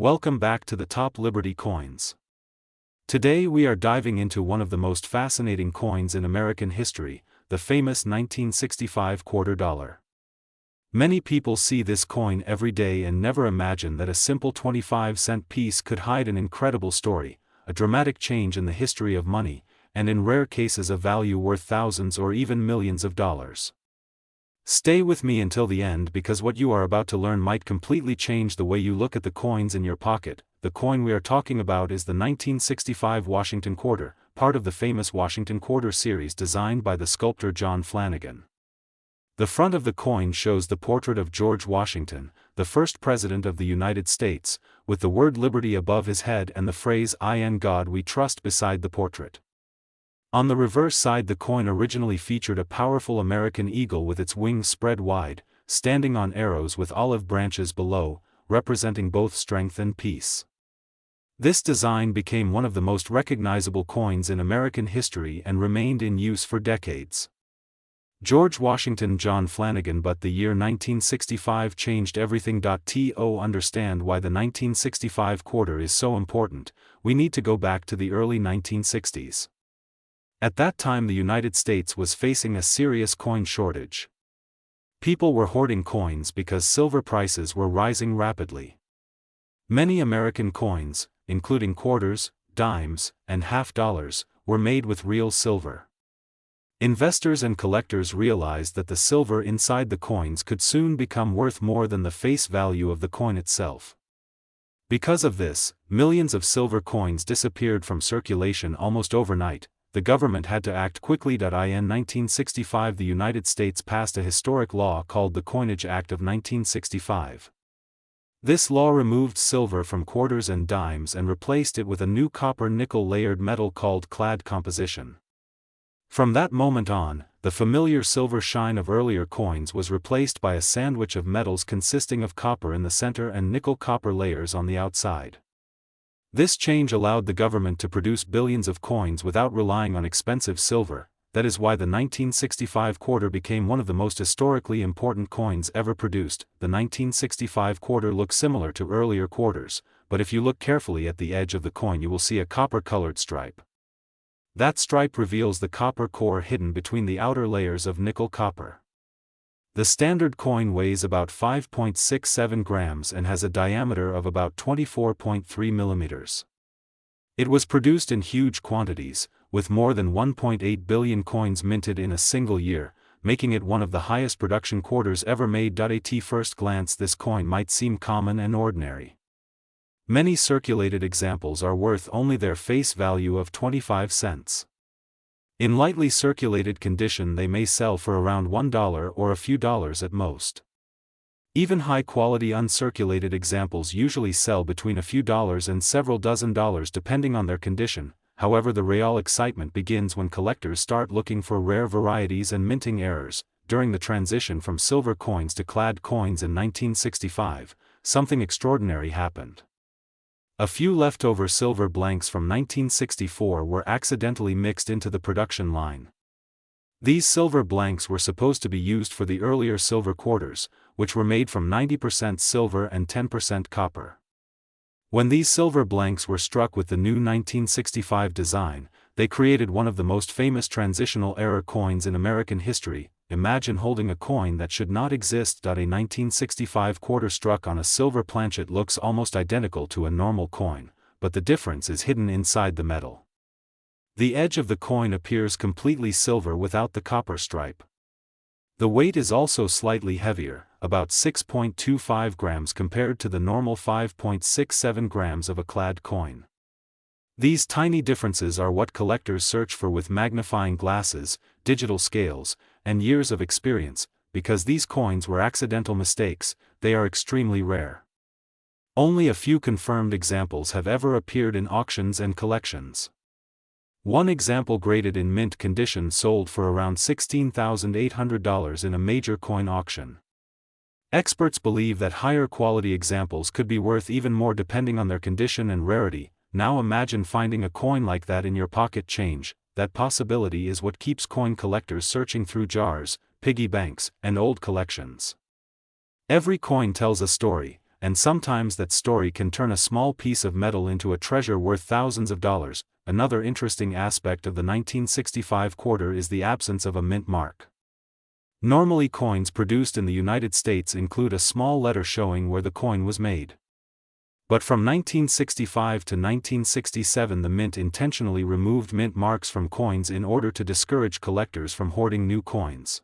Welcome back to the Top Liberty Coins. Today we are diving into one of the most fascinating coins in American history, the famous 1965 quarter dollar. Many people see this coin every day and never imagine that a simple 25-cent piece could hide an incredible story, a dramatic change in the history of money, and in rare cases a value worth thousands or even millions of dollars. Stay with me until the end because what you are about to learn might completely change the way you look at the coins in your pocket. The coin we are talking about is the 1965 Washington quarter, part of the famous Washington quarter series designed by the sculptor John Flanagan. The front of the coin shows the portrait of George Washington, the first president of the United States, with the word liberty above his head and the phrase "In God We Trust" beside the portrait. On the reverse side, the coin originally featured a powerful American eagle with its wings spread wide, standing on arrows with olive branches below, representing both strength and peace. This design became one of the most recognizable coins in American history and remained in use for decades. George Washington John Flanagan. But the year 1965 changed everything. To understand why the 1965 quarter is so important, we need to go back to the early 1960s. At that time the United States was facing a serious coin shortage. People were hoarding coins because silver prices were rising rapidly. Many American coins, including quarters, dimes, and half dollars, were made with real silver. Investors and collectors realized that the silver inside the coins could soon become worth more than the face value of the coin itself. Because of this, millions of silver coins disappeared from circulation almost overnight. The government had to act quickly. In 1965 the United States passed a historic law called the Coinage Act of 1965. This law removed silver from quarters and dimes and replaced it with a new copper-nickel layered metal called clad composition. From that moment on, the familiar silver shine of earlier coins was replaced by a sandwich of metals consisting of copper in the center and nickel-copper layers on the outside. This change allowed the government to produce billions of coins without relying on expensive silver. That is why the 1965 quarter became one of the most historically important coins ever produced. The 1965 quarter looks similar to earlier quarters, but if you look carefully at the edge of the coin you will see a copper-colored stripe. That stripe reveals the copper core hidden between the outer layers of nickel copper. The standard coin weighs about 5.67 grams and has a diameter of about 24.3 millimeters. It was produced in huge quantities, with more than 1.8 billion coins minted in a single year, making it one of the highest production quarters ever made. At first glance this coin might seem common and ordinary. Many circulated examples are worth only their face value of 25 cents. In lightly circulated condition they may sell for around $1 or a few dollars at most. Even high-quality uncirculated examples usually sell between a few dollars and several dozen dollars depending on their condition. However, the real excitement begins when collectors start looking for rare varieties and minting errors. During the transition from silver coins to clad coins in 1965, something extraordinary happened. A few leftover silver blanks from 1964 were accidentally mixed into the production line. These silver blanks were supposed to be used for the earlier silver quarters, which were made from 90% silver and 10% copper. When these silver blanks were struck with the new 1965 design, they created one of the most famous transitional error coins in American history. Imagine holding a coin that should not exist. A 1965 quarter struck on a silver planchet looks almost identical to a normal coin, but the difference is hidden inside the metal. The edge of the coin appears completely silver without the copper stripe. The weight is also slightly heavier, about 6.25 grams compared to the normal 5.67 grams of a clad coin. These tiny differences are what collectors search for with magnifying glasses, digital scales, and years of experience. Because these coins were accidental mistakes, they are extremely rare. Only a few confirmed examples have ever appeared in auctions and collections. One example graded in mint condition sold for around $16,800 in a major coin auction. Experts believe that higher quality examples could be worth even more depending on their condition and rarity. Now imagine finding a coin like that in your pocket change. That possibility is what keeps coin collectors searching through jars, piggy banks, and old collections. Every coin tells a story, and sometimes that story can turn a small piece of metal into a treasure worth thousands of dollars. Another interesting aspect of the 1965 quarter is the absence of a mint mark. Normally, coins produced in the United States include a small letter showing where the coin was made. But from 1965 to 1967, the mint intentionally removed mint marks from coins in order to discourage collectors from hoarding new coins.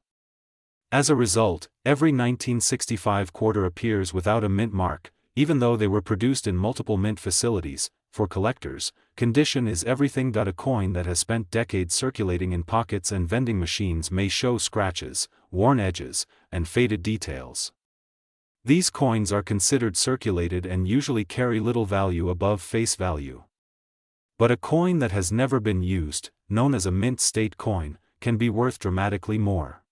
As a result, every 1965 quarter appears without a mint mark, even though they were produced in multiple mint facilities. For collectors, condition is everything. A coin that has spent decades circulating in pockets and vending machines may show scratches, worn edges, and faded details. These coins are considered circulated and usually carry little value above face value. But a coin that has never been used, known as a mint state coin, can be worth dramatically more.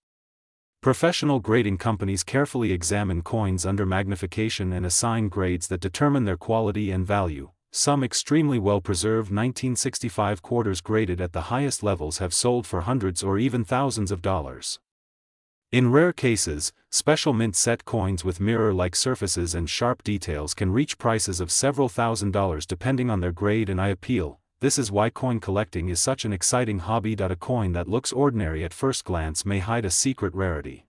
Professional grading companies carefully examine coins under magnification and assign grades that determine their quality and value. Some extremely well-preserved 1965 quarters graded at the highest levels have sold for hundreds or even thousands of dollars. In rare cases, special mint set coins with mirror-like surfaces and sharp details can reach prices of several $1,000s depending on their grade and eye appeal. This is why coin collecting is such an exciting hobby. A coin that looks ordinary at first glance may hide a secret rarity.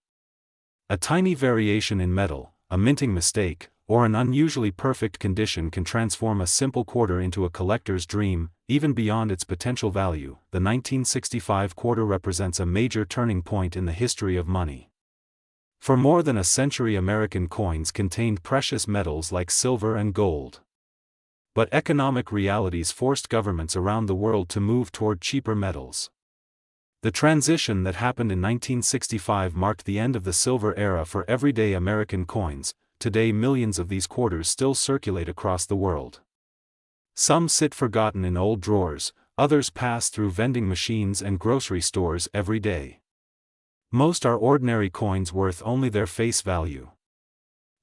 A tiny variation in metal, a minting mistake, or an unusually perfect condition can transform a simple quarter into a collector's dream. Even beyond its potential value, the 1965 quarter represents a major turning point in the history of money. For more than a century, American coins contained precious metals like silver and gold. But economic realities forced governments around the world to move toward cheaper metals. The transition that happened in 1965 marked the end of the silver era for everyday American coins. Today, millions of these quarters still circulate across the world. Some sit forgotten in old drawers, others pass through vending machines and grocery stores every day. Most are ordinary coins worth only their face value.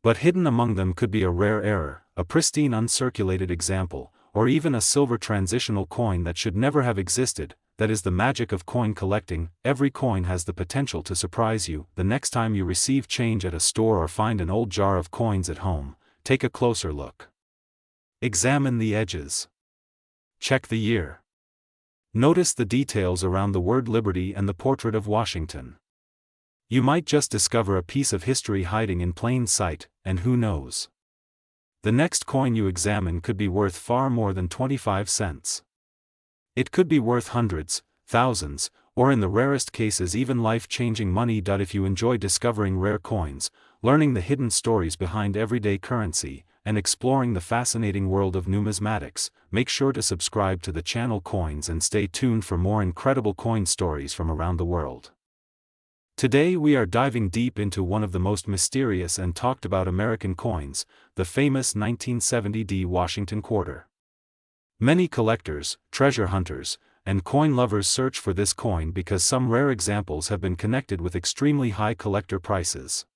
But hidden among them could be a rare error, a pristine uncirculated example, or even a silver transitional coin that should never have existed. That is the magic of coin collecting. Every coin has the potential to surprise you. The next time you receive change at a store or find an old jar of coins at home, take a closer look. Examine the edges. Check the year. Notice the details around the word Liberty and the portrait of Washington. You might just discover a piece of history hiding in plain sight, and who knows? The next coin you examine could be worth far more than 25 cents. It could be worth hundreds, thousands, or in the rarest cases even life-changing money. If you enjoy discovering rare coins, learning the hidden stories behind everyday currency, and exploring the fascinating world of numismatics, make sure to subscribe to the channel Coins and stay tuned for more incredible coin stories from around the world. Today we are diving deep into one of the most mysterious and talked about American coins, the famous 1970 Washington quarter. Many collectors, treasure hunters, and coin lovers search for this coin because some rare examples have been connected with extremely high collector prices.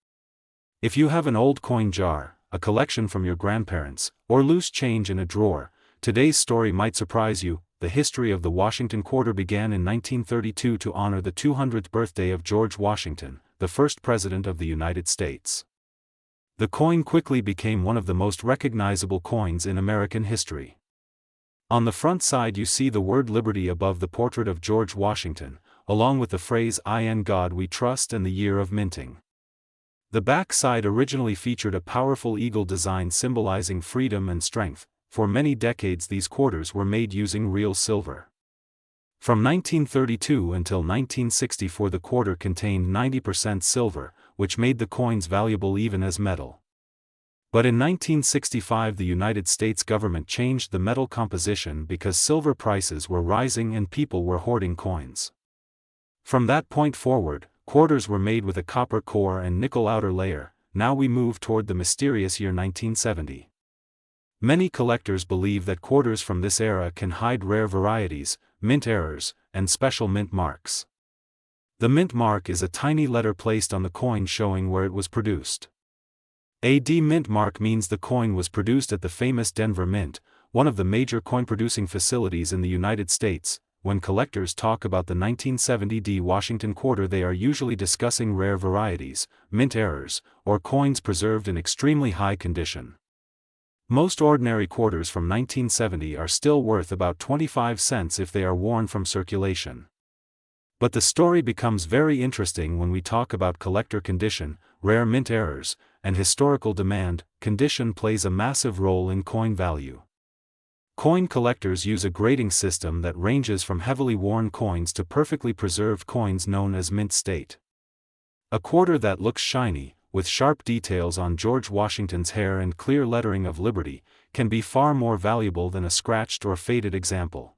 If you have an old coin jar, a collection from your grandparents, or loose change in a drawer, today's story might surprise you. The history of the Washington quarter began in 1932 to honor the 200th birthday of George Washington, the first president of the United States. The coin quickly became one of the most recognizable coins in American history. On the front side you see the word Liberty above the portrait of George Washington, along with the phrase "In God We Trust" and the year of minting. The back side originally featured a powerful eagle design symbolizing freedom and strength. For many decades these quarters were made using real silver. From 1932 until 1964 the quarter contained 90% silver, which made the coins valuable even as metal. But in 1965 the United States government changed the metal composition because silver prices were rising and people were hoarding coins. From that point forward, quarters were made with a copper core and nickel outer layer. Now we move toward the mysterious year 1970. Many collectors believe that quarters from this era can hide rare varieties, mint errors, and special mint marks. The mint mark is a tiny letter placed on the coin showing where it was produced. A mint mark means the coin was produced at the famous Denver Mint, one of the major coin-producing facilities in the United States. When collectors talk about the 1970 Washington quarter they are usually discussing rare varieties, mint errors, or coins preserved in extremely high condition. Most ordinary quarters from 1970 are still worth about 25 cents if they are worn from circulation. But the story becomes very interesting when we talk about collector condition, rare mint errors, and historical demand. Condition plays a massive role in coin value. Coin collectors use a grading system that ranges from heavily worn coins to perfectly preserved coins known as mint state. A quarter that looks shiny, with sharp details on George Washington's hair and clear lettering of Liberty, can be far more valuable than a scratched or faded example.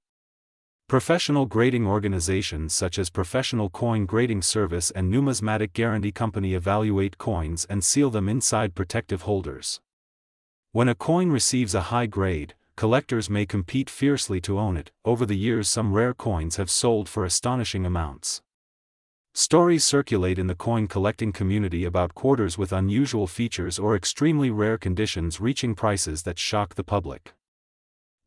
Professional grading organizations such as Professional Coin Grading Service and Numismatic Guarantee Company evaluate coins and seal them inside protective holders. When a coin receives a high grade, collectors may compete fiercely to own it. Over the years, some rare coins have sold for astonishing amounts. Stories circulate in the coin collecting community about quarters with unusual features or extremely rare conditions reaching prices that shock the public.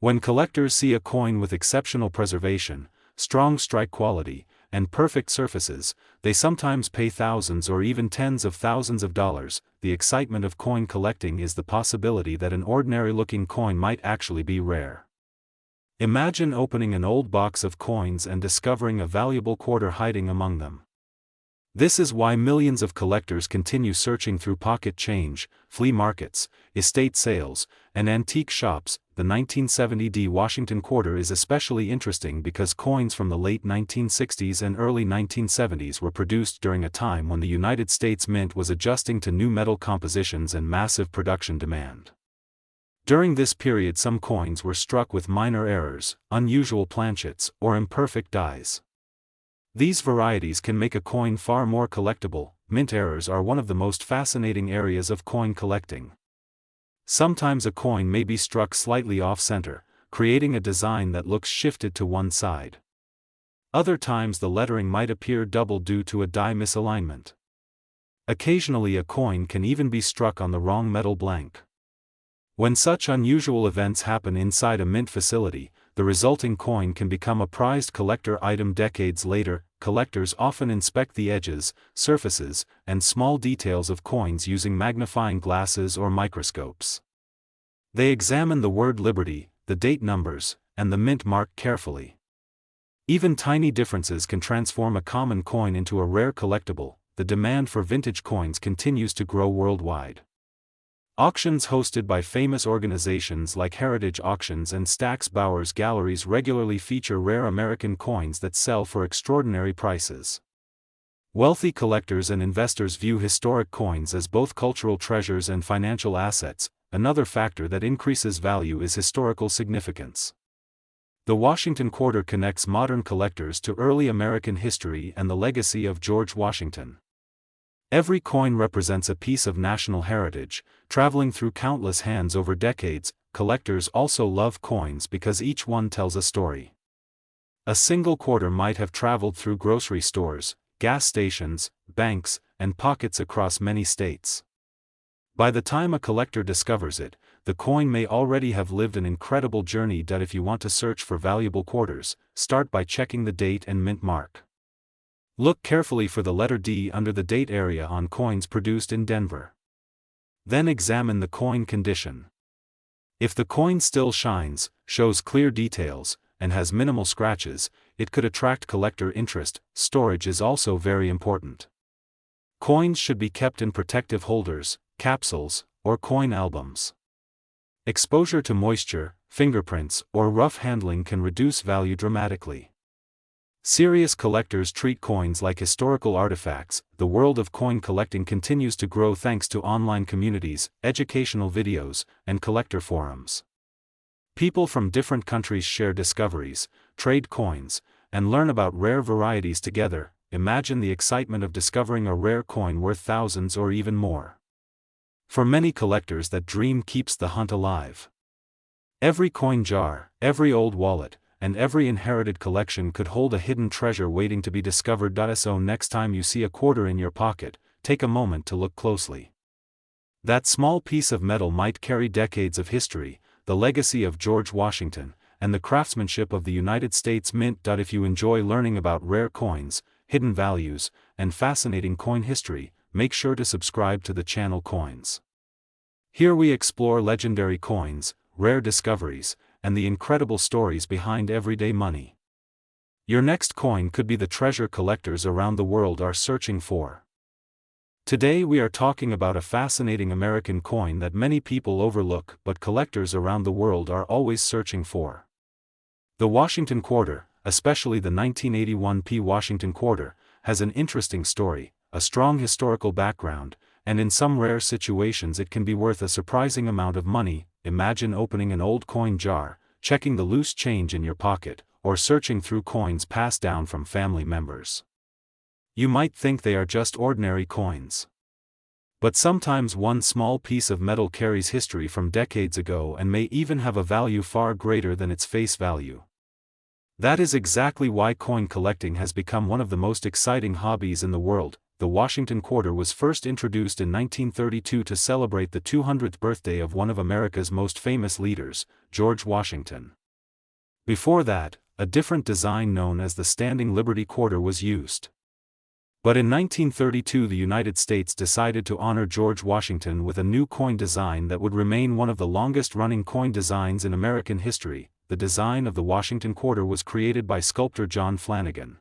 When collectors see a coin with exceptional preservation, strong strike quality, and perfect surfaces, they sometimes pay thousands or even tens of thousands of dollars. The excitement of coin collecting is the possibility that an ordinary-looking coin might actually be rare. Imagine opening an old box of coins and discovering a valuable quarter hiding among them. This is why millions of collectors continue searching through pocket change, flea markets, estate sales, and antique shops. The 1970 D Washington quarter is especially interesting because coins from the late 1960s and early 1970s were produced during a time when the United States Mint was adjusting to new metal compositions and massive production demand. During this period, some coins were struck with minor errors, unusual planchets, or imperfect dies. These varieties can make a coin far more collectible. Mint errors are one of the most fascinating areas of coin collecting. Sometimes a coin may be struck slightly off-center, creating a design that looks shifted to one side. Other times the lettering might appear double due to a die misalignment. Occasionally a coin can even be struck on the wrong metal blank. When such unusual events happen inside a mint facility, the resulting coin can become a prized collector item decades later. Collectors often inspect the edges, surfaces, and small details of coins using magnifying glasses or microscopes. They examine the word Liberty, the date numbers, and the mint mark carefully. Even tiny differences can transform a common coin into a rare collectible. The demand for vintage coins continues to grow worldwide. Auctions hosted by famous organizations like Heritage Auctions and Stack's Bowers Galleries regularly feature rare American coins that sell for extraordinary prices. Wealthy collectors and investors view historic coins as both cultural treasures and financial assets. Another factor that increases value is historical significance. The Washington quarter connects modern collectors to early American history and the legacy of George Washington. Every coin represents a piece of national heritage, traveling through countless hands over decades. Collectors also love coins because each one tells a story. A single quarter might have traveled through grocery stores, gas stations, banks, and pockets across many states. By the time a collector discovers it, the coin may already have lived an incredible journey. If you want to search for valuable quarters, start by checking the date and mint mark. Look carefully for the letter D under the date area on coins produced in Denver. Then examine the coin condition. If the coin still shines, shows clear details, and has minimal scratches, it could attract collector interest. Storage is also very important. Coins should be kept in protective holders, capsules, or coin albums. Exposure to moisture, fingerprints, or rough handling can reduce value dramatically. Serious collectors treat coins like historical artifacts. The world of coin collecting continues to grow thanks to online communities, educational videos, and collector forums. People from different countries share discoveries, trade coins, and learn about rare varieties together. Imagine the excitement of discovering a rare coin worth thousands or even more. For many collectors, that dream keeps the hunt alive. Every coin jar, every old wallet, and every inherited collection could hold a hidden treasure waiting to be discovered. So next time you see a quarter in your pocket, take a moment to look closely. That small piece of metal might carry decades of history, the legacy of George Washington, and the craftsmanship of the United States Mint. If you enjoy learning about rare coins, hidden values, and fascinating coin history, make sure to subscribe to the channel Coins. Here we explore legendary coins, rare discoveries, and the incredible stories behind everyday money. Your next coin could be the treasure collectors around the world are searching for. Today we are talking about a fascinating American coin that many people overlook but collectors around the world are always searching for. The Washington Quarter, especially the 1981 Washington Quarter, has an interesting story, a strong historical background, and in some rare situations it can be worth a surprising amount of money. Imagine opening an old coin jar, checking the loose change in your pocket, or searching through coins passed down from family members. You might think they are just ordinary coins. But sometimes one small piece of metal carries history from decades ago and may even have a value far greater than its face value. That is exactly why coin collecting has become one of the most exciting hobbies in the world. The Washington Quarter was first introduced in 1932 to celebrate the 200th birthday of one of America's most famous leaders, George Washington. Before that, a different design known as the Standing Liberty Quarter was used. But in 1932 the United States decided to honor George Washington with a new coin design that would remain one of the longest-running coin designs in American history. The design of the Washington Quarter was created by sculptor John Flanagan.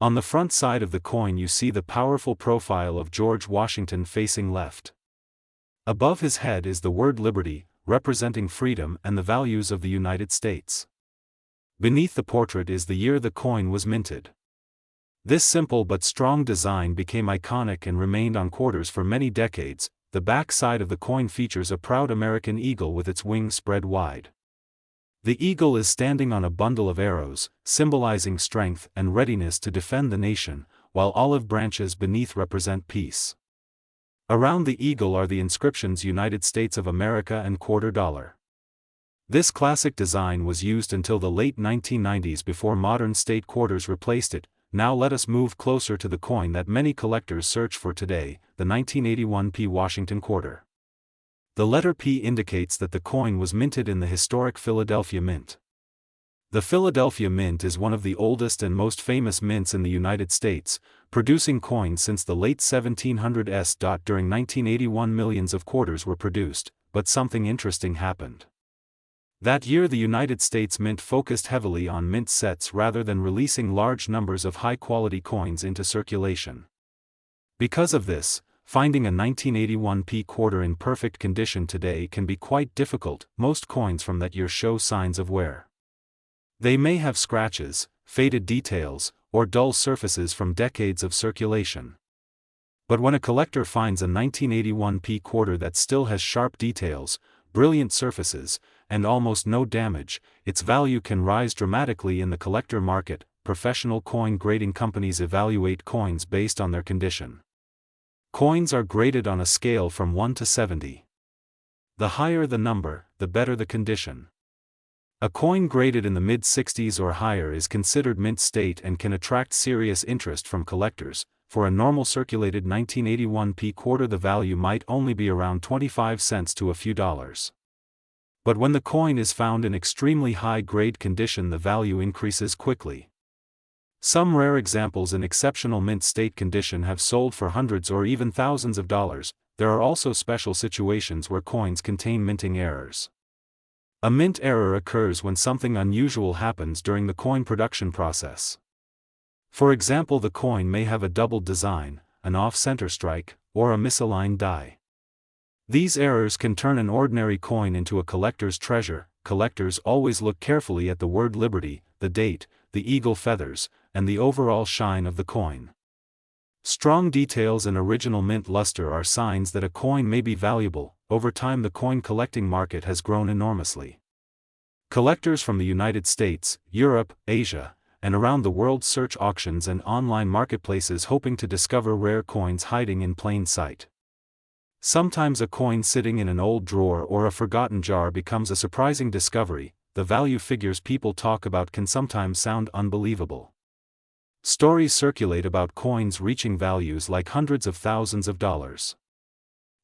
On the front side of the coin you see the powerful profile of George Washington facing left. Above his head is the word Liberty, representing freedom and the values of the United States. Beneath the portrait is the year the coin was minted. This simple but strong design became iconic and remained on quarters for many decades. The back side of the coin features a proud American eagle with its wings spread wide. The eagle is standing on a bundle of arrows, symbolizing strength and readiness to defend the nation, while olive branches beneath represent peace. Around the eagle are the inscriptions United States of America and quarter dollar. This classic design was used until the late 1990s before modern state quarters replaced it. Now let us move closer to the coin that many collectors search for today, the 1981 Washington Quarter. The letter P indicates that the coin was minted in the historic Philadelphia Mint. The Philadelphia Mint is one of the oldest and most famous mints in the United States, producing coins since the late 1700s. During 1981 millions of quarters were produced, but something interesting happened. That year the United States Mint focused heavily on mint sets rather than releasing large numbers of high-quality coins into circulation. Because of this, finding a 1981 quarter in perfect condition today can be quite difficult. Most coins from that year show signs of wear. They may have scratches, faded details, or dull surfaces from decades of circulation. But when a collector finds a 1981 quarter that still has sharp details, brilliant surfaces, and almost no damage, its value can rise dramatically in the collector market. Professional coin grading companies evaluate coins based on their condition. Coins are graded on a scale from 1 to 70. The higher the number, the better the condition. A coin graded in the mid-60s or higher is considered mint state and can attract serious interest from collectors. For a normal circulated 1981 quarter the value might only be around 25 cents to a few dollars. But when the coin is found in extremely high-grade condition the value increases quickly. Some rare examples in exceptional mint state condition have sold for hundreds or even thousands of dollars. There are also special situations where coins contain minting errors. A mint error occurs when something unusual happens during the coin production process. For example, the coin may have a doubled design, an off-center strike, or a misaligned die. These errors can turn an ordinary coin into a collector's treasure. Collectors always look carefully at the word Liberty, the date, the eagle feathers, and the overall shine of the coin. Strong details and original mint luster are signs that a coin may be valuable. Over time the coin collecting market has grown enormously. Collectors from the United States, Europe, Asia, and around the world search auctions and online marketplaces hoping to discover rare coins hiding in plain sight. Sometimes a coin sitting in an old drawer or a forgotten jar becomes a surprising discovery. The value figures people talk about can sometimes sound unbelievable. Stories circulate about coins reaching values like hundreds of thousands of dollars.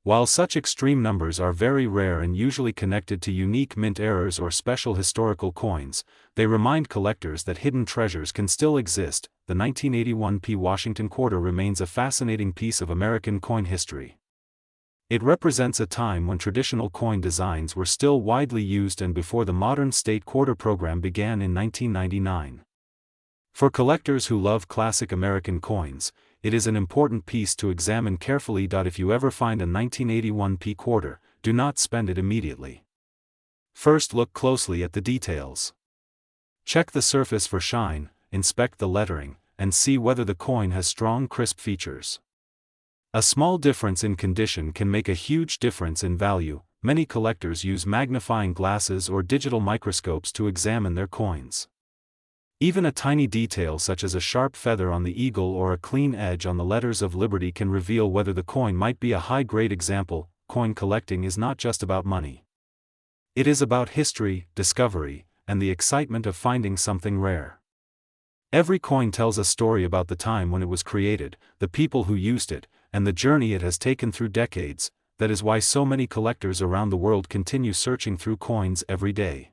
While such extreme numbers are very rare and usually connected to unique mint errors or special historical coins, they remind collectors that hidden treasures can still exist. The 1981 Washington Quarter remains a fascinating piece of American coin history. It represents a time when traditional coin designs were still widely used and before the modern state quarter program began in 1999. For collectors who love classic American coins, it is an important piece to examine carefully. If you ever find a 1981 P quarter, do not spend it immediately. First, look closely at the details. Check the surface for shine, inspect the lettering, and see whether the coin has strong, crisp features. A small difference in condition can make a huge difference in value. Many collectors use magnifying glasses or digital microscopes to examine their coins. Even a tiny detail such as a sharp feather on the eagle or a clean edge on the letters of Liberty can reveal whether the coin might be a high-grade example. Coin collecting is not just about money. It is about history, discovery, and the excitement of finding something rare. Every coin tells a story about the time when it was created, the people who used it, and the journey it has taken through decades. That is why so many collectors around the world continue searching through coins every day.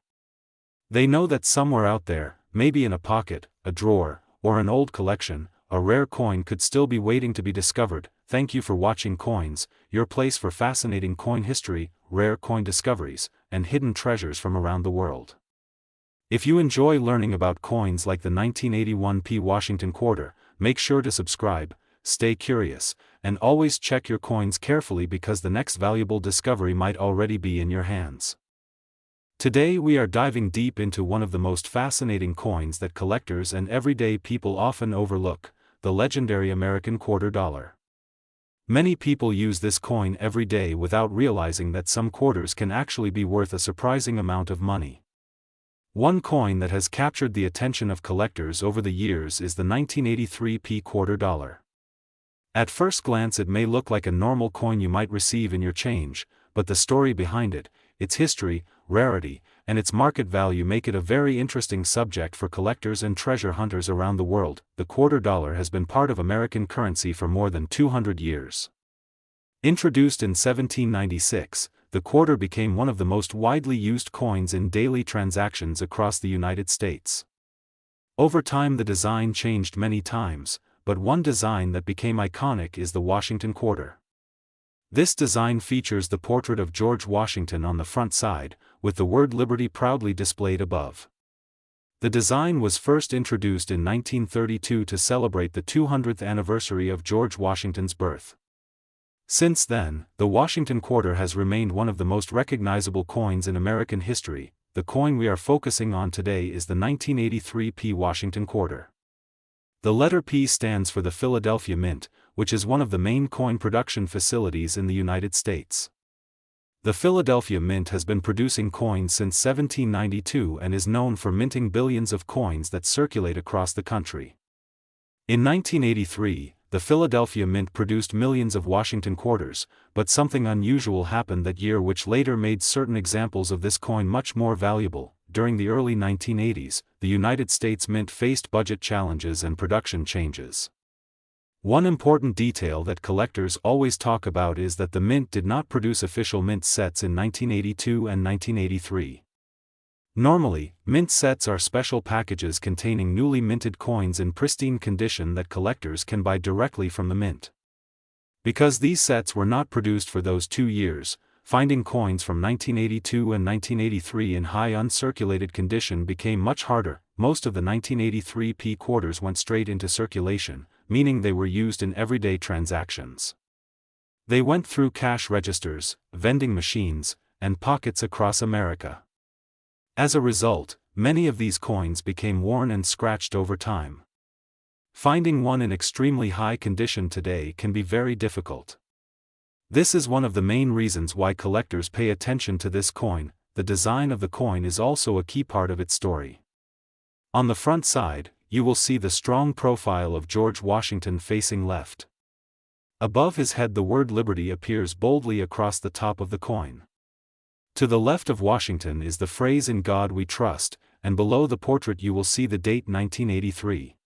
They know that somewhere out there, maybe in a pocket, a drawer, or an old collection, a rare coin could still be waiting to be discovered. Thank you for watching Coins, your place for fascinating coin history, rare coin discoveries, and hidden treasures from around the world. If you enjoy learning about coins like the 1981 P Washington quarter, make sure to subscribe, stay curious, and always check your coins carefully because the next valuable discovery might already be in your hands. Today we are diving deep into one of the most fascinating coins that collectors and everyday people often overlook, the legendary American quarter dollar. Many people use this coin every day without realizing that some quarters can actually be worth a surprising amount of money. One coin that has captured the attention of collectors over the years is the 1983 P quarter dollar. At first glance it may look like a normal coin you might receive in your change, but the story behind it, its history, rarity, and its market value make it a very interesting subject for collectors and treasure hunters around the world. The quarter dollar has been part of American currency for more than 200 years. Introduced in 1796, the quarter became one of the most widely used coins in daily transactions across the United States. Over time the design changed many times, but one design that became iconic is the Washington quarter. This design features the portrait of George Washington on the front side, with the word Liberty proudly displayed above. The design was first introduced in 1932 to celebrate the 200th anniversary of George Washington's birth. Since then, the Washington quarter has remained one of the most recognizable coins in American history. The coin we are focusing on today is the 1983 P Washington quarter. The letter P stands for the Philadelphia Mint, which is one of the main coin production facilities in the United States. The Philadelphia Mint has been producing coins since 1792 and is known for minting billions of coins that circulate across the country. In 1983, the Philadelphia Mint produced millions of Washington quarters, but something unusual happened that year which later made certain examples of this coin much more valuable. During the early 1980s, the United States Mint faced budget challenges and production changes. One important detail that collectors always talk about is that the Mint did not produce official mint sets in 1982 and 1983. Normally, mint sets are special packages containing newly minted coins in pristine condition that collectors can buy directly from the mint. Because these sets were not produced for those 2 years, finding coins from 1982 and 1983 in high uncirculated condition became much harder. Most of the 1983 P quarters went straight into circulation, meaning they were used in everyday transactions. They went through cash registers, vending machines, and pockets across America. As a result, many of these coins became worn and scratched over time. Finding one in extremely high condition today can be very difficult. This is one of the main reasons why collectors pay attention to this coin. The design of the coin is also a key part of its story. On the front side, you will see the strong profile of George Washington facing left. Above his head the word Liberty appears boldly across the top of the coin. To the left of Washington is the phrase "In God We Trust," and below the portrait you will see the date 1983.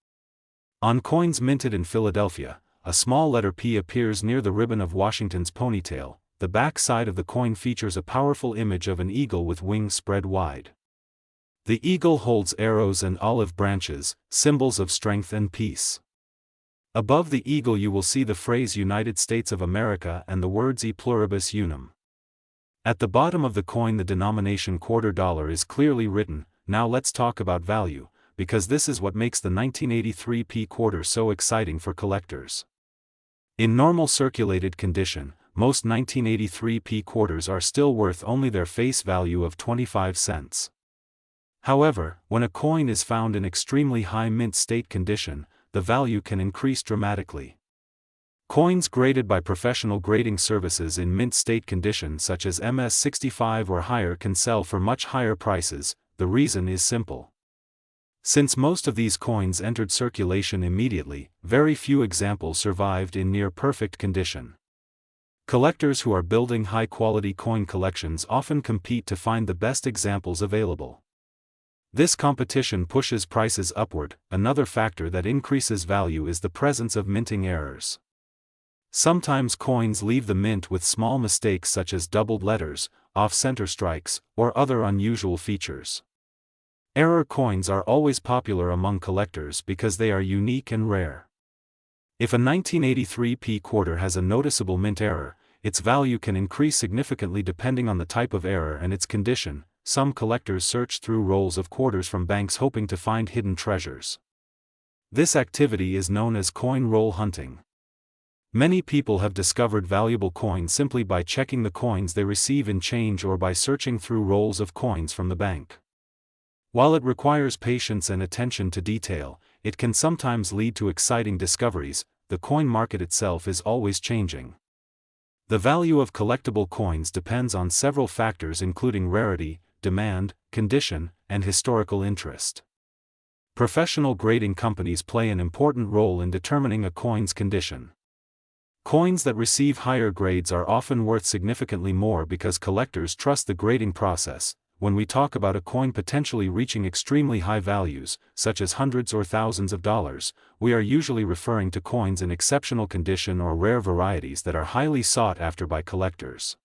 On coins minted in Philadelphia, a small letter P appears near the ribbon of Washington's ponytail. The back side of the coin features a powerful image of an eagle with wings spread wide. The eagle holds arrows and olive branches, symbols of strength and peace. Above the eagle you will see the phrase United States of America and the words E pluribus unum. At the bottom of the coin the denomination $quarter is clearly written. Now let's talk about value, because this is what makes the 1983 P quarter so exciting for collectors. In normal circulated condition, most 1983 P quarters are still worth only their face value of 25 cents. However, when a coin is found in extremely high mint state condition, the value can increase dramatically. Coins graded by professional grading services in mint state condition such as MS65 or higher can sell for much higher prices. The reason is simple. Since most of these coins entered circulation immediately, very few examples survived in near-perfect condition. Collectors who are building high-quality coin collections often compete to find the best examples available. This competition pushes prices upward. Another factor that increases value is the presence of minting errors. Sometimes coins leave the mint with small mistakes such as doubled letters, off-center strikes, or other unusual features. Error coins are always popular among collectors because they are unique and rare. If a 1983 P quarter has a noticeable mint error, its value can increase significantly depending on the type of error and its condition. Some collectors search through rolls of quarters from banks hoping to find hidden treasures. This activity is known as coin roll hunting. Many people have discovered valuable coins simply by checking the coins they receive in change or by searching through rolls of coins from the bank. While it requires patience and attention to detail, it can sometimes lead to exciting discoveries. The coin market itself is always changing. The value of collectible coins depends on several factors including rarity, demand, condition, and historical interest. Professional grading companies play an important role in determining a coin's condition. Coins that receive higher grades are often worth significantly more because collectors trust the grading process. When we talk about a coin potentially reaching extremely high values, such as hundreds or thousands of dollars, we are usually referring to coins in exceptional condition or rare varieties that are highly sought after by collectors.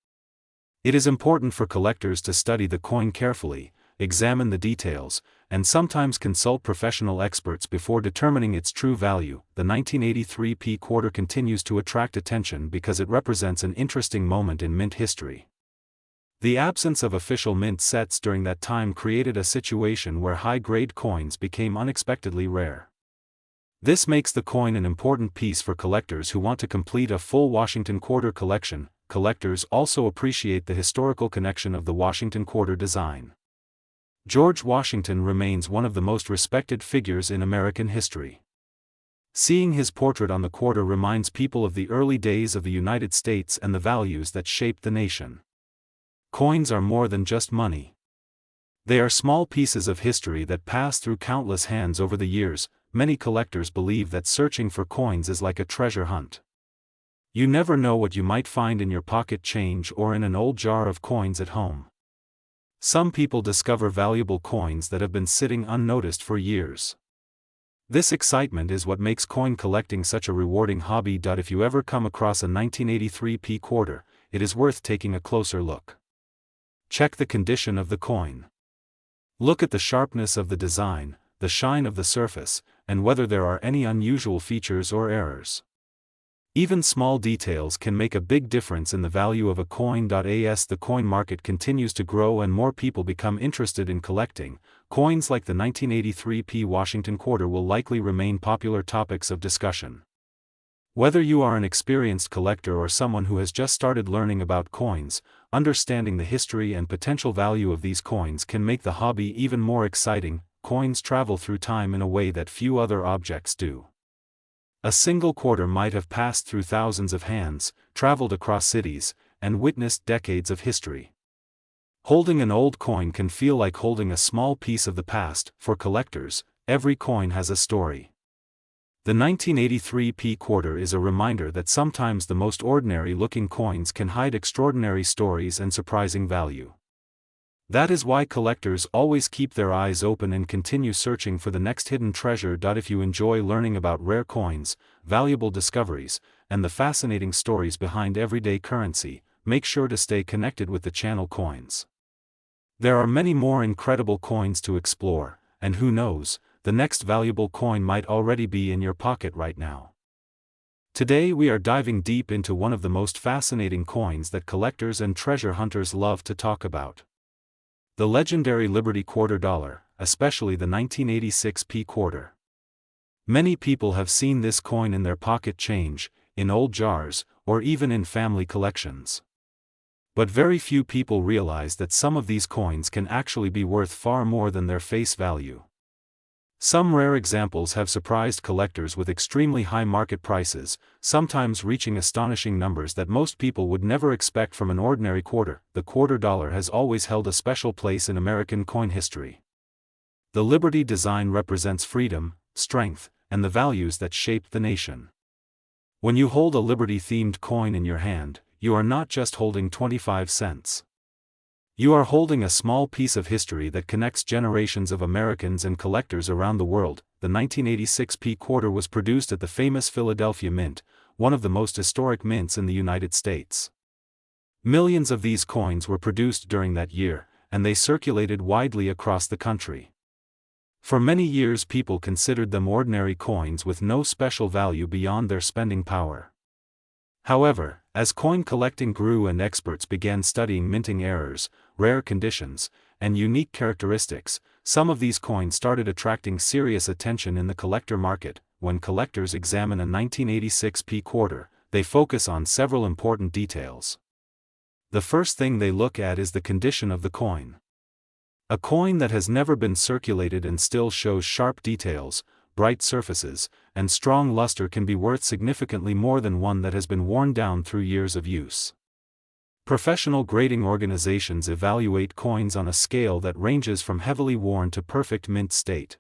It is important for collectors to study the coin carefully, examine the details, and sometimes consult professional experts before determining its true value. The 1983 P quarter continues to attract attention because it represents an interesting moment in mint history. The absence of official mint sets during that time created a situation where high-grade coins became unexpectedly rare. This makes the coin an important piece for collectors who want to complete a full Washington quarter collection. Collectors also appreciate the historical connection of the Washington quarter design. George Washington remains one of the most respected figures in American history. Seeing his portrait on the quarter reminds people of the early days of the United States and the values that shaped the nation. Coins are more than just money. They are small pieces of history that pass through countless hands over the years. Many collectors believe that searching for coins is like a treasure hunt. You never know what you might find in your pocket change or in an old jar of coins at home. Some people discover valuable coins that have been sitting unnoticed for years. This excitement is what makes coin collecting such a rewarding hobby. If you ever come across a 1983 P quarter, it is worth taking a closer look. Check the condition of the coin. Look at the sharpness of the design, the shine of the surface, and whether there are any unusual features or errors. Even small details can make a big difference in the value of a coin. As the coin market continues to grow and more people become interested in collecting, coins like the 1983 P Washington quarter will likely remain popular topics of discussion. Whether you are an experienced collector or someone who has just started learning about coins, understanding the history and potential value of these coins can make the hobby even more exciting. Coins travel through time in a way that few other objects do. A single quarter might have passed through thousands of hands, traveled across cities, and witnessed decades of history. Holding an old coin can feel like holding a small piece of the past. For collectors, every coin has a story. The 1983 P quarter is a reminder that sometimes the most ordinary-looking coins can hide extraordinary stories and surprising value. That is why collectors always keep their eyes open and continue searching for the next hidden treasure. If you enjoy learning about rare coins, valuable discoveries, and the fascinating stories behind everyday currency, make sure to stay connected with the channel Coins. There are many more incredible coins to explore, and who knows, the next valuable coin might already be in your pocket right now. Today we are diving deep into one of the most fascinating coins that collectors and treasure hunters love to talk about. The legendary Liberty Quarter Dollar, especially the 1986 P quarter. Many people have seen this coin in their pocket change, in old jars, or even in family collections. But very few people realize that some of these coins can actually be worth far more than their face value. Some rare examples have surprised collectors with extremely high market prices, sometimes reaching astonishing numbers that most people would never expect from an ordinary quarter. The quarter dollar has always held a special place in American coin history. The Liberty design represents freedom, strength, and the values that shaped the nation. When you hold a Liberty-themed coin in your hand, you are not just holding 25 cents. You are holding a small piece of history that connects generations of Americans and collectors around the world. The 1986 P quarter was produced at the famous Philadelphia Mint, one of the most historic mints in the United States. Millions of these coins were produced during that year, and they circulated widely across the country. For many years people considered them ordinary coins with no special value beyond their spending power. However, as coin collecting grew and experts began studying minting errors, rare conditions, and unique characteristics, some of these coins started attracting serious attention in the collector market. When collectors examine a 1986 P quarter, they focus on several important details. The first thing they look at is the condition of the coin. A coin that has never been circulated and still shows sharp details, bright surfaces, and strong luster can be worth significantly more than one that has been worn down through years of use. Professional grading organizations evaluate coins on a scale that ranges from heavily worn to perfect mint state.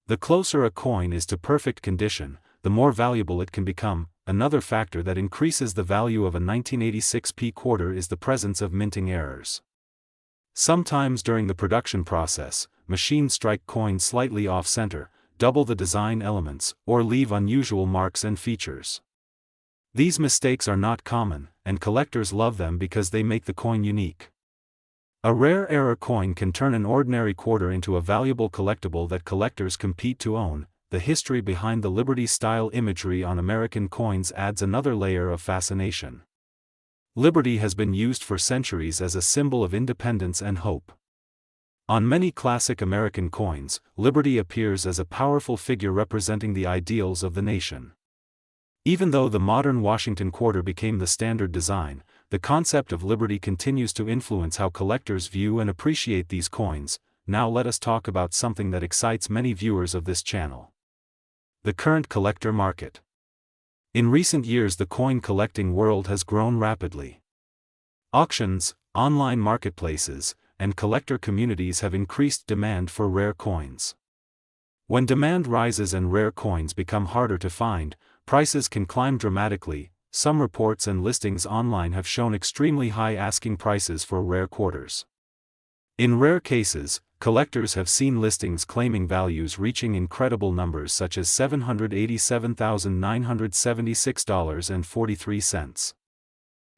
The closer a coin is to perfect condition, the more valuable it can become. Another factor that increases the value of a 1986 P quarter is the presence of minting errors. Sometimes during the production process, machines strike coins slightly off-center, double the design elements, or leave unusual marks and features. These mistakes are not common, and collectors love them because they make the coin unique. A rare error coin can turn an ordinary quarter into a valuable collectible that collectors compete to own. The history behind the Liberty-style imagery on American coins adds another layer of fascination. Liberty has been used for centuries as a symbol of independence and hope. On many classic American coins, Liberty appears as a powerful figure representing the ideals of the nation. Even though the modern Washington quarter became the standard design, the concept of Liberty continues to influence how collectors view and appreciate these coins. Now let us talk about something that excites many viewers of this channel. The current collector market. In recent years the coin collecting world has grown rapidly. Auctions, online marketplaces, and collector communities have increased demand for rare coins. When demand rises and rare coins become harder to find, prices can climb dramatically. Some reports and listings online have shown extremely high asking prices for rare quarters. In rare cases, collectors have seen listings claiming values reaching incredible numbers such as $787,976.43.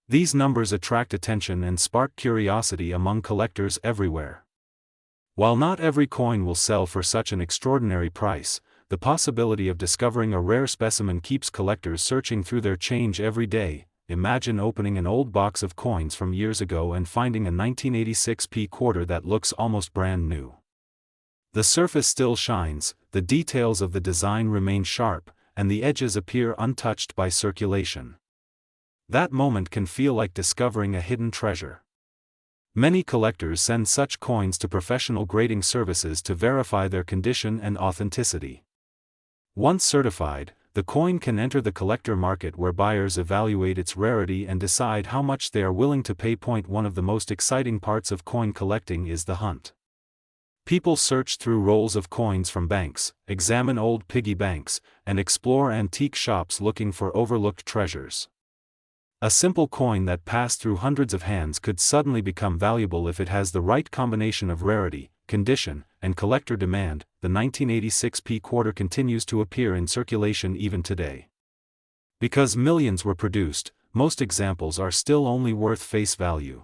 These numbers attract attention and spark curiosity among collectors everywhere. While not every coin will sell for such an extraordinary price, the possibility of discovering a rare specimen keeps collectors searching through their change every day. Imagine opening an old box of coins from years ago and finding a 1986 P quarter that looks almost brand new. The surface still shines, the details of the design remain sharp, and the edges appear untouched by circulation. That moment can feel like discovering a hidden treasure. Many collectors send such coins to professional grading services to verify their condition and authenticity. Once certified, the coin can enter the collector market where buyers evaluate its rarity and decide how much they are willing to pay. One of the most exciting parts of coin collecting is the hunt. People search through rolls of coins from banks, examine old piggy banks, and explore antique shops looking for overlooked treasures. A simple coin that passed through hundreds of hands could suddenly become valuable if it has the right combination of rarity, condition, and collector demand. The 1986 P quarter continues to appear in circulation even today. Because millions were produced, most examples are still only worth face value.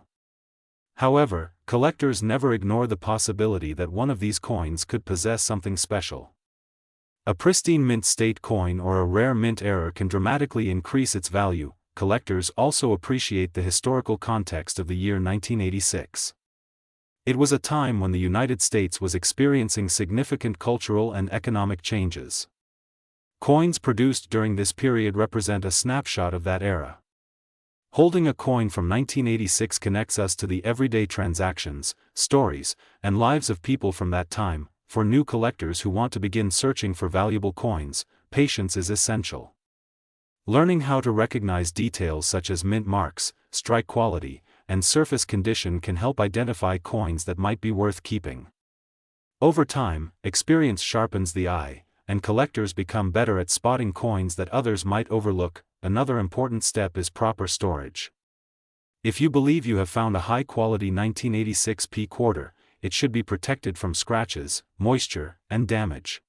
However, collectors never ignore the possibility that one of these coins could possess something special. A pristine mint state coin or a rare mint error can dramatically increase its value. Collectors also appreciate the historical context of the year 1986. It was a time when the United States was experiencing significant cultural and economic changes. Coins produced during this period represent a snapshot of that era. Holding a coin from 1986 connects us to the everyday transactions, stories, and lives of people from that time. For new collectors who want to begin searching for valuable coins, patience is essential. Learning how to recognize details such as mint marks, strike quality, and surface condition can help identify coins that might be worth keeping. Over time, experience sharpens the eye, and collectors become better at spotting coins that others might overlook. Another important step is proper storage. If you believe you have found a high-quality 1986 P quarter, it should be protected from scratches, moisture, and damage.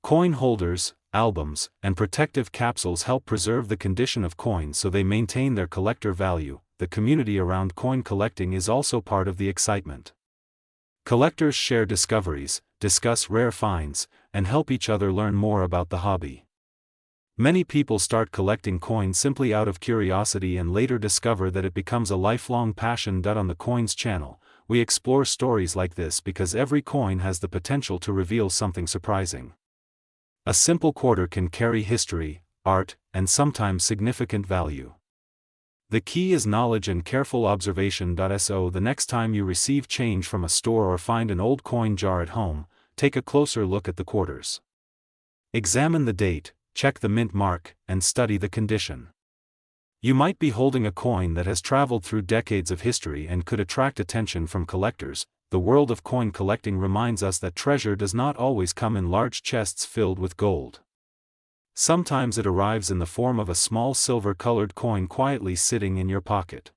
Coin holders, albums, and protective capsules help preserve the condition of coins so they maintain their collector value. The community around coin collecting is also part of the excitement. Collectors share discoveries, discuss rare finds, and help each other learn more about the hobby. Many people start collecting coins simply out of curiosity and later discover that it becomes a lifelong passion. On the Coins channel, we explore stories like this because every coin has the potential to reveal something surprising. A simple quarter can carry history, art, and sometimes significant value. The key is knowledge and careful observation. So the next time you receive change from a store or find an old coin jar at home, take a closer look at the quarters. Examine the date, check the mint mark, and study the condition. You might be holding a coin that has traveled through decades of history and could attract attention from collectors. The world of coin collecting reminds us that treasure does not always come in large chests filled with gold. Sometimes it arrives in the form of a small silver-colored coin quietly sitting in your pocket.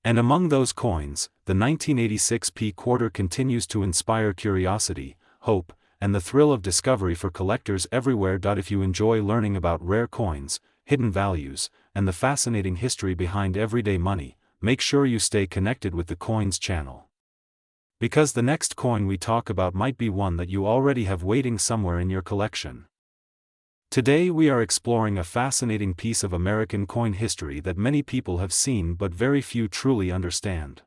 And among those coins, the 1986 P quarter continues to inspire curiosity, hope, and the thrill of discovery for collectors everywhere. If you enjoy learning about rare coins, hidden values, and the fascinating history behind everyday money, make sure you stay connected with the Coins channel. Because the next coin we talk about might be one that you already have waiting somewhere in your collection. Today we are exploring a fascinating piece of American coin history that many people have seen but very few truly understand.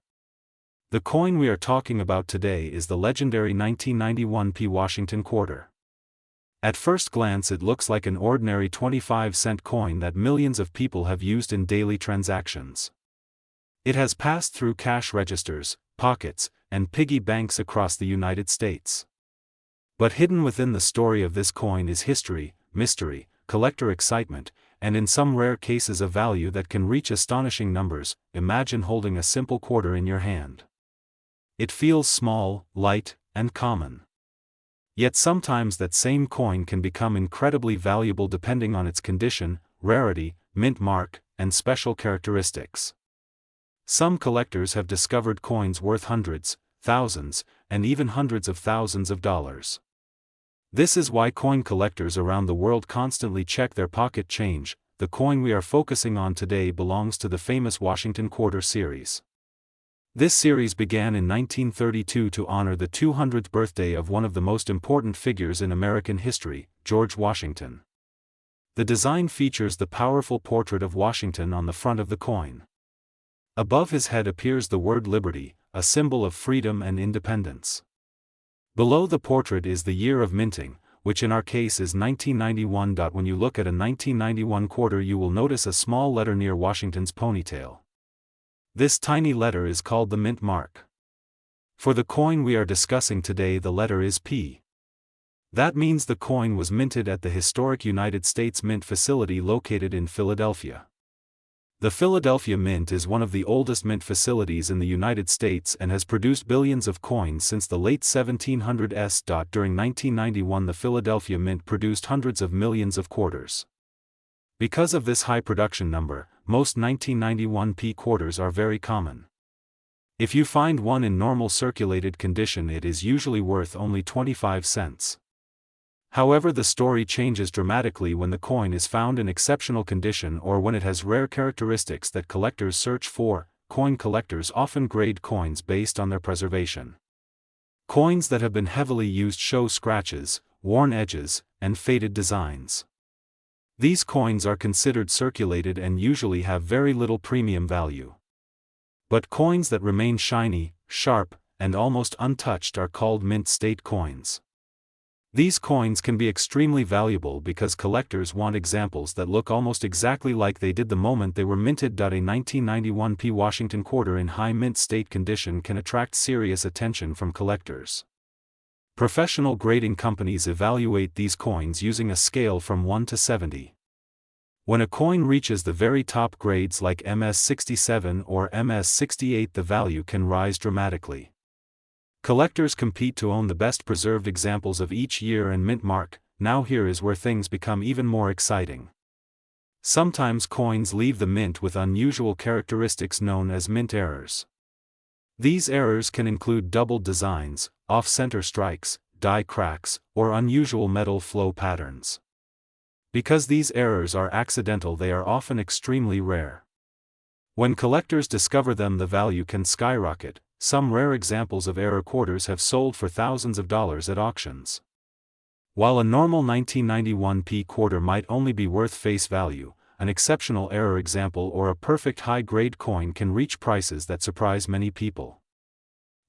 The coin we are talking about today is the legendary 1991 P Washington quarter. At first glance it looks like an ordinary 25-cent coin that millions of people have used in daily transactions. It has passed through cash registers, pockets, and piggy banks across the United States. But hidden within the story of this coin is history, mystery, collector excitement, and in some rare cases a value that can reach astonishing numbers. Imagine holding a simple quarter in your hand. It feels small, light, and common. Yet sometimes that same coin can become incredibly valuable depending on its condition, rarity, mint mark, and special characteristics. Some collectors have discovered coins worth hundreds, thousands, and even hundreds of thousands of dollars. This is why coin collectors around the world constantly check their pocket change. The coin we are focusing on today belongs to the famous Washington Quarter series. This series began in 1932 to honor the 200th birthday of one of the most important figures in American history, George Washington. The design features the powerful portrait of Washington on the front of the coin. Above his head appears the word Liberty, a symbol of freedom and independence. Below the portrait is the year of minting, which in our case is 1991. When you look at a 1991 quarter you will notice a small letter near Washington's ponytail. This tiny letter is called the mint mark. For the coin we are discussing today the letter is P. That means the coin was minted at the historic United States Mint facility located in Philadelphia. The Philadelphia Mint is one of the oldest mint facilities in the United States and has produced billions of coins since the late 1700s. During 1991 the Philadelphia Mint produced hundreds of millions of quarters. Because of this high production number, most 1991 P quarters are very common. If you find one in normal circulated condition it is usually worth only 25 cents. However, the story changes dramatically when the coin is found in exceptional condition or when it has rare characteristics that collectors search for. Coin collectors often grade coins based on their preservation. Coins that have been heavily used show scratches, worn edges, and faded designs. These coins are considered circulated and usually have very little premium value. But coins that remain shiny, sharp, and almost untouched are called mint state coins. These coins can be extremely valuable because collectors want examples that look almost exactly like they did the moment they were minted. A 1991 P Washington quarter in high mint state condition can attract serious attention from collectors. Professional grading companies evaluate these coins using a scale from 1 to 70. When a coin reaches the very top grades like MS67 or MS68, the value can rise dramatically. Collectors compete to own the best preserved examples of each year and mint mark. Now here is where things become even more exciting. Sometimes coins leave the mint with unusual characteristics known as mint errors. These errors can include doubled designs, off-center strikes, die cracks, or unusual metal flow patterns. Because these errors are accidental, they are often extremely rare. When collectors discover them, the value can skyrocket. Some rare examples of error quarters have sold for thousands of dollars at auctions. While a normal 1991 P quarter might only be worth face value, an exceptional error example or a perfect high-grade coin can reach prices that surprise many people.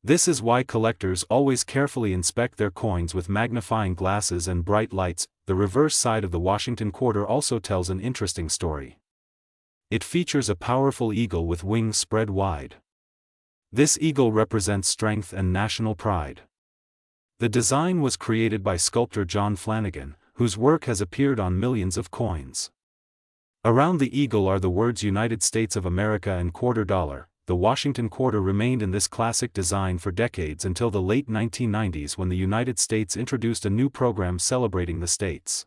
This is why collectors always carefully inspect their coins with magnifying glasses and bright lights. The reverse side of the Washington quarter also tells an interesting story. It features a powerful eagle with wings spread wide. This eagle represents strength and national pride. The design was created by sculptor John Flanagan, whose work has appeared on millions of coins. Around the eagle are the words United States of America and quarter dollar. The Washington quarter remained in this classic design for decades until the late 1990s, when the United States introduced a new program celebrating the states.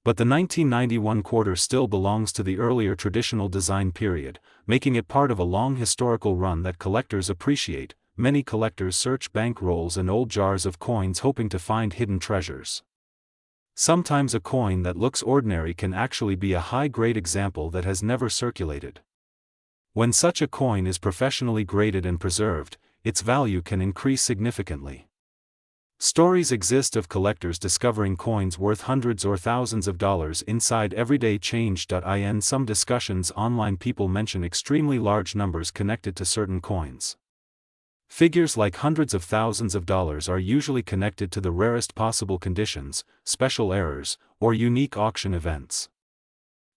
But the 1991 quarter still belongs to the earlier traditional design period, making it part of a long historical run that collectors appreciate. Many collectors search bank rolls and old jars of coins hoping to find hidden treasures. Sometimes a coin that looks ordinary can actually be a high-grade example that has never circulated. When such a coin is professionally graded and preserved, its value can increase significantly. Stories exist of collectors discovering coins worth hundreds or thousands of dollars inside everyday change. In some discussions online, people mention extremely large numbers connected to certain coins. Figures like hundreds of thousands of dollars are usually connected to the rarest possible conditions, special errors, or unique auction events.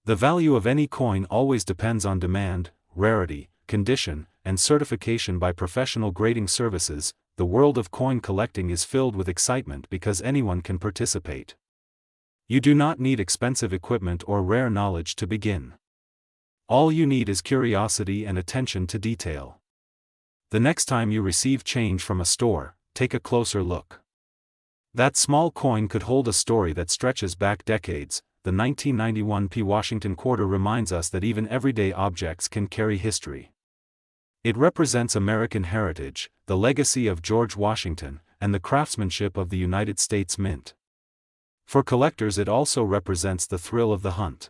The value of any coin always depends on demand, rarity, condition, and certification by professional grading services. The world of coin collecting is filled with excitement because anyone can participate. You do not need expensive equipment or rare knowledge to begin. All you need is curiosity and attention to detail. The next time you receive change from a store, take a closer look. That small coin could hold a story that stretches back decades. The 1991 P Washington quarter reminds us that even everyday objects can carry history. It represents American heritage, the legacy of George Washington, and the craftsmanship of the United States Mint. For collectors, it also represents the thrill of the hunt.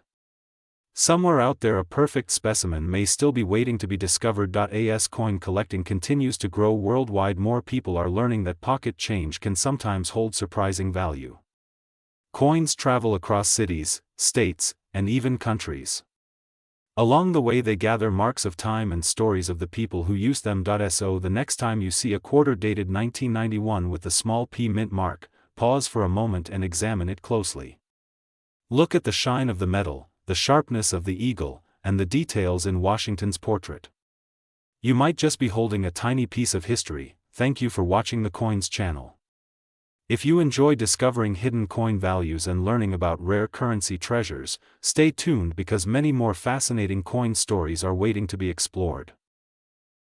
Somewhere out there, a perfect specimen may still be waiting to be discovered. As coin collecting continues to grow worldwide, more people are learning that pocket change can sometimes hold surprising value. Coins travel across cities, states, and even countries. Along the way, they gather marks of time and stories of the people who used them. So the next time you see a quarter dated 1991 with the small P mint mark, pause for a moment and examine it closely. Look at the shine of the metal, the sharpness of the eagle, and the details in Washington's portrait. You might just be holding a tiny piece of history. Thank you for watching the Coins channel. If you enjoy discovering hidden coin values and learning about rare currency treasures, stay tuned because many more fascinating coin stories are waiting to be explored.